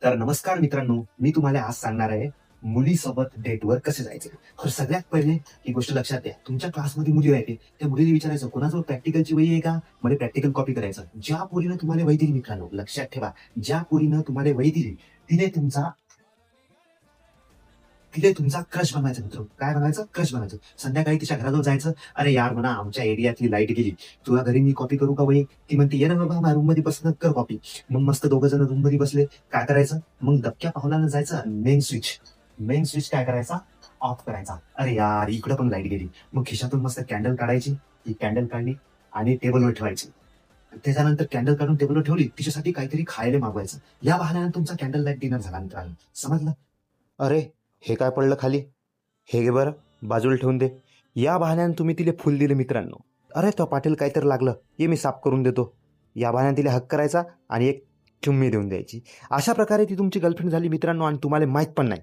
तर नमस्कार मित्रांनो, मी तुम्हाला आज सांगणार आहे मुलीसोबत डेटवर कसे जायचे. तर सगळ्यात पहिले ही गोष्ट लक्षात घ्या, तुमच्या क्लासमध्ये मुली राहते, त्या मुलीला विचारायचं कोणाजवळ प्रॅक्टिकलची वही आहे का, मला प्रॅक्टिकल कॉपी करायचं. ज्या पोरीनं तुम्हाला वही दिली मित्रांनो, लक्षात ठेवा, ज्या पोरीनं तुम्हाला वही दिली तिने तुमचा तिथे तुमचा क्रश बनवायचा मित्र. काय बनवायचं? क्रश बनायचं. संध्याकाळी तिच्या घराजवळ जायचं, अरे यार म्हणा आमच्या एरियातली लाईट गेली, तुला घरी मी कॉपी करू का वही? ती म्हणते ये ना बाबा माझ्या रूम मध्ये बसणं कर कॉपी. मग मस्त दोघं जण रूम मध्ये बसले, काय करायचं? मग दबक्या पावलानं जायचं मेन स्विच काय करायचा? ऑफ करायचा. अरे यार इकडं पण लाईट गेली. मग खिशातून मस्त कॅन्डल काढायची, ती कॅन्डल काढली आणि टेबलवर ठेवायची. त्याच्यानंतर कॅन्डल काढून टेबलवर ठेवली, तिच्यासाठी काहीतरी खायला मागवायचं. या बहाण्यानं तुमचा कॅन्डल लाईट डिनर झाला मित्रांनो. समजलं? अरे, हे काय पडलं खाली? हे घे बरं, बाजूला ठेवून दे. या बहाण्यानं तुम्ही तिला फुल दिले मित्रांनो. अरे तो पाटील काहीतरी लागलं, ये मी साफ करून देतो. या बहाण्यानं तिला हक करायचा आणि एक चुम्मी देऊन द्यायची. अशा प्रकारे ती तुमची गर्लफ्रेंड झाली मित्रांनो आणि तुम्हाला माहीत पण नाही.